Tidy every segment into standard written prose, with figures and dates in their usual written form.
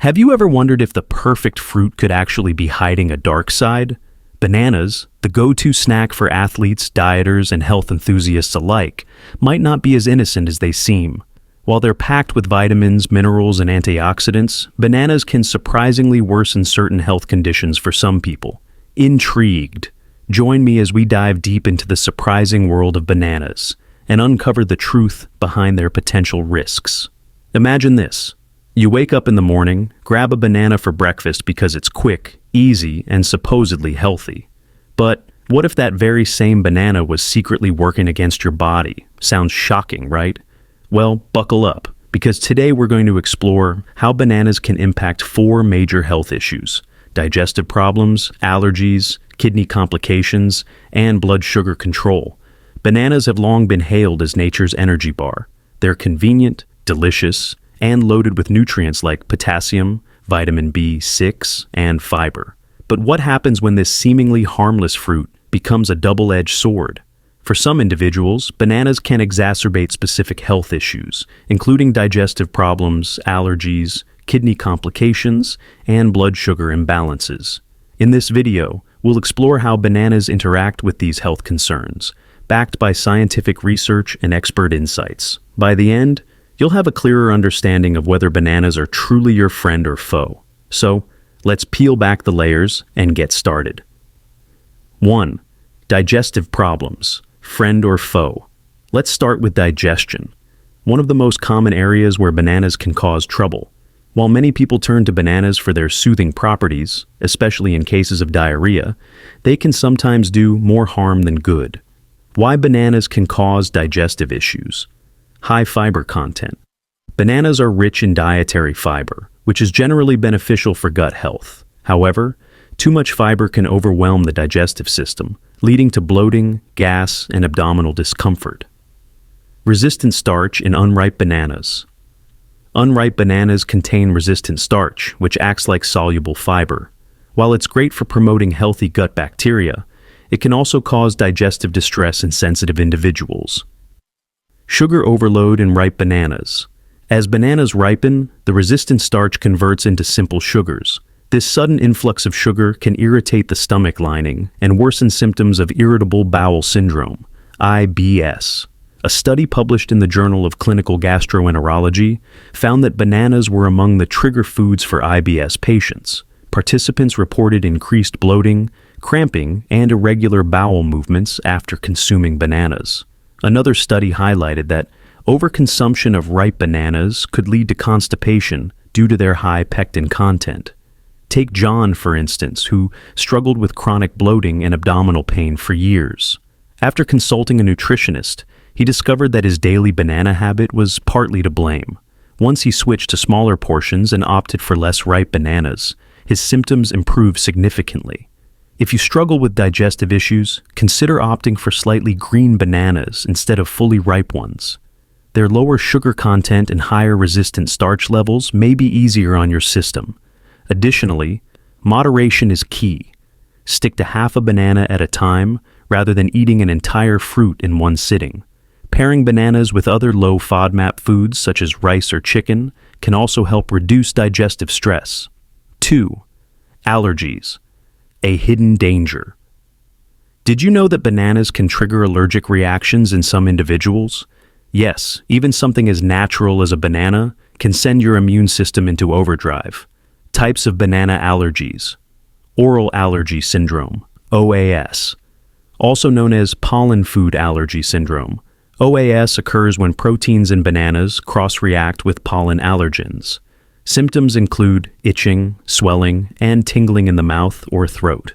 Have you ever wondered if the perfect fruit could actually be hiding a dark side? Bananas, the go-to snack for athletes, dieters, and health enthusiasts alike, might not be as innocent as they seem. While they're packed with vitamins, minerals, and antioxidants, bananas can surprisingly worsen certain health conditions for some people. Intrigued? Join me as we dive deep into the surprising world of bananas and uncover the truth behind their potential risks. Imagine this. You wake up in the morning, grab a banana for breakfast because it's quick, easy, and supposedly healthy. But what if that very same banana was secretly working against your body? Sounds shocking, right? Well, buckle up, because today we're going to explore how bananas can impact 4 major health issues: digestive problems, allergies, kidney complications, and blood sugar control. Bananas have long been hailed as nature's energy bar. They're convenient, delicious, and loaded with nutrients like potassium, vitamin B6, and fiber. But what happens when this seemingly harmless fruit becomes a double-edged sword? For some individuals, bananas can exacerbate specific health issues, including digestive problems, allergies, kidney complications, and blood sugar imbalances. In this video, we'll explore how bananas interact with these health concerns, backed by scientific research and expert insights. By the end, you'll have a clearer understanding of whether bananas are truly your friend or foe. So, let's peel back the layers and get started. 1. Digestive problems, friend or foe. Let's start with digestion, one of the most common areas where bananas can cause trouble. While many people turn to bananas for their soothing properties, especially in cases of diarrhea, they can sometimes do more harm than good. Why bananas can cause digestive issues? High fiber content. Bananas are rich in dietary fiber, which is generally beneficial for gut health. However, too much fiber can overwhelm the digestive system, leading to bloating, gas, and abdominal discomfort. Resistant starch in unripe bananas. Unripe bananas contain resistant starch, which acts like soluble fiber. While it's great for promoting healthy gut bacteria, it can also cause digestive distress in sensitive individuals. Sugar overload in ripe bananas. As bananas ripen, the resistant starch converts into simple sugars. This sudden influx of sugar can irritate the stomach lining and worsen symptoms of irritable bowel syndrome, IBS. A study published in the Journal of Clinical Gastroenterology found that bananas were among the trigger foods for IBS patients. Participants reported increased bloating, cramping, and irregular bowel movements after consuming bananas. Another study highlighted that overconsumption of ripe bananas could lead to constipation due to their high pectin content. Take John, for instance, who struggled with chronic bloating and abdominal pain for years. After consulting a nutritionist, he discovered that his daily banana habit was partly to blame. Once he switched to smaller portions and opted for less ripe bananas, his symptoms improved significantly. If you struggle with digestive issues, consider opting for slightly green bananas instead of fully ripe ones. Their lower sugar content and higher resistant starch levels may be easier on your system. Additionally, moderation is key. Stick to half a banana at a time rather than eating an entire fruit in one sitting. Pairing bananas with other low FODMAP foods such as rice or chicken can also help reduce digestive stress. 2. Allergies. A hidden danger. Did you know that bananas can trigger allergic reactions in some individuals? Yes, even something as natural as a banana can send your immune system into overdrive. Types of banana allergies. Oral allergy syndrome, OAS. Also known as pollen food allergy syndrome. OAS occurs when proteins in bananas cross-react with pollen allergens. Symptoms include itching, swelling, and tingling in the mouth or throat.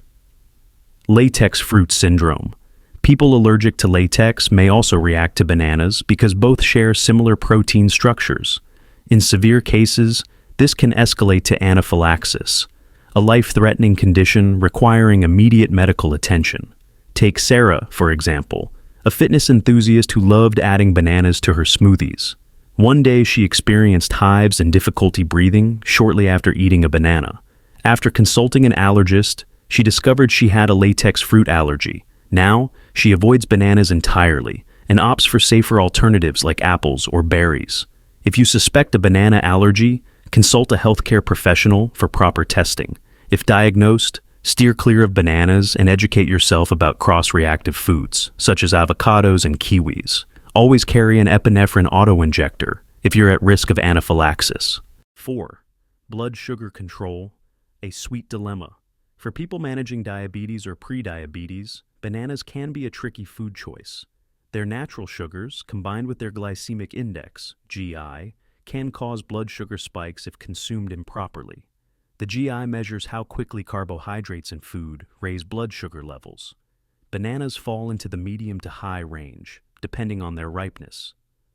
Latex fruit syndrome. People allergic to latex may also react to bananas because both share similar protein structures. In severe cases, this can escalate to anaphylaxis, a life-threatening condition requiring immediate medical attention. Take Sarah, for example, a fitness enthusiast who loved adding bananas to her smoothies. One day she experienced hives and difficulty breathing shortly after eating a banana. After consulting an allergist, she discovered she had a latex fruit allergy. Now, she avoids bananas entirely and opts for safer alternatives like apples or berries. If you suspect a banana allergy, Consult a healthcare professional for proper testing. If diagnosed, steer clear of bananas and educate yourself about cross-reactive foods, such as avocados and kiwis. Always carry an epinephrine auto-injector if you're at risk of anaphylaxis. 4. Blood sugar control, a sweet dilemma. For people managing diabetes or prediabetes, bananas can be a tricky food choice. Their natural sugars, combined with their glycemic index, GI, can cause blood sugar spikes if consumed improperly. The GI measures how quickly carbohydrates in food raise blood sugar levels. Bananas fall into the medium to high range, depending on their ripeness.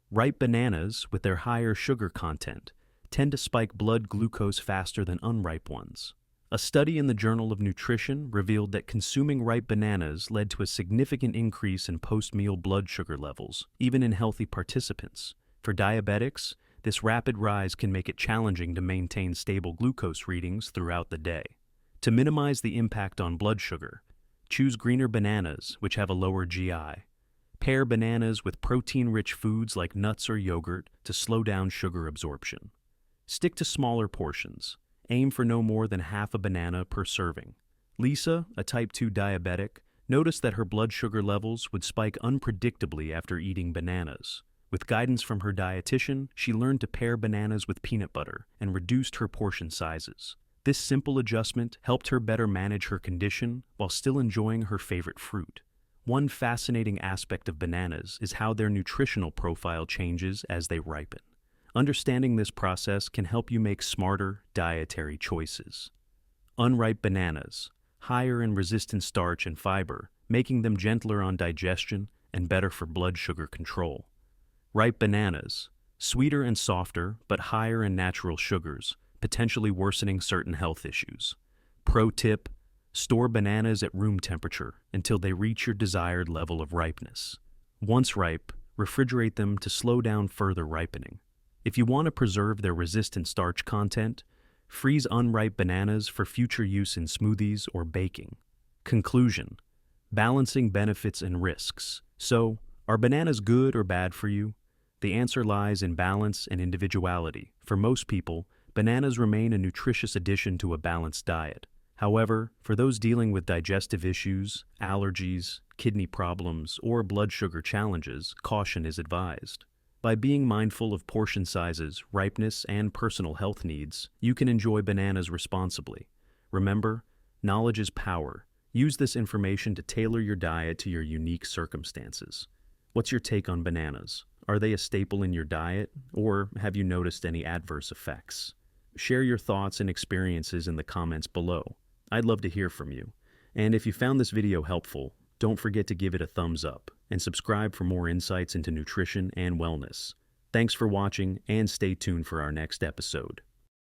Ripe bananas, with their higher sugar content, tend to spike blood glucose faster than unripe ones. A study in the Journal of Nutrition revealed that consuming ripe bananas led to a significant increase in post-meal blood sugar levels, even in healthy participants. For diabetics, this rapid rise can make it challenging to maintain stable glucose readings throughout the day. To minimize the impact on blood sugar, choose greener bananas, which have a lower GI. Pair bananas with protein-rich foods like nuts or yogurt to slow down sugar absorption. Stick to smaller portions. Aim for no more than half a banana per serving. Lisa, a type 2 diabetic, noticed that her blood sugar levels would spike unpredictably after eating bananas. With guidance from her dietitian, she learned to pair bananas with peanut butter and reduced her portion sizes. This simple adjustment helped her better manage her condition while still enjoying her favorite fruit. One fascinating aspect of bananas is how their nutritional profile changes as they ripen. Understanding this process can help you make smarter dietary choices. Unripe bananas, higher in resistant starch and fiber, making them gentler on digestion and better for blood sugar control. Ripe bananas, sweeter and softer, but higher in natural sugars, potentially worsening certain health issues. Pro tip: store bananas at room temperature until they reach your desired level of ripeness. Once ripe, refrigerate them to slow down further ripening. If you want to preserve their resistant starch content, freeze unripe bananas for future use in smoothies or baking. Conclusion: balancing benefits and risks. So, are bananas good or bad for you? The answer lies in balance and individuality. For most people, bananas remain a nutritious addition to a balanced diet. However, for those dealing with digestive issues, allergies, kidney problems, or blood sugar challenges, caution is advised. By being mindful of portion sizes, ripeness, and personal health needs, you can enjoy bananas responsibly. Remember, knowledge is power. Use this information to tailor your diet to your unique circumstances. What's your take on bananas? Are they a staple in your diet, or have you noticed any adverse effects? Share your thoughts and experiences in the comments below. I'd love to hear from you. And if you found this video helpful, don't forget to give it a thumbs up and subscribe for more insights into nutrition and wellness. Thanks for watching, and stay tuned for our next episode.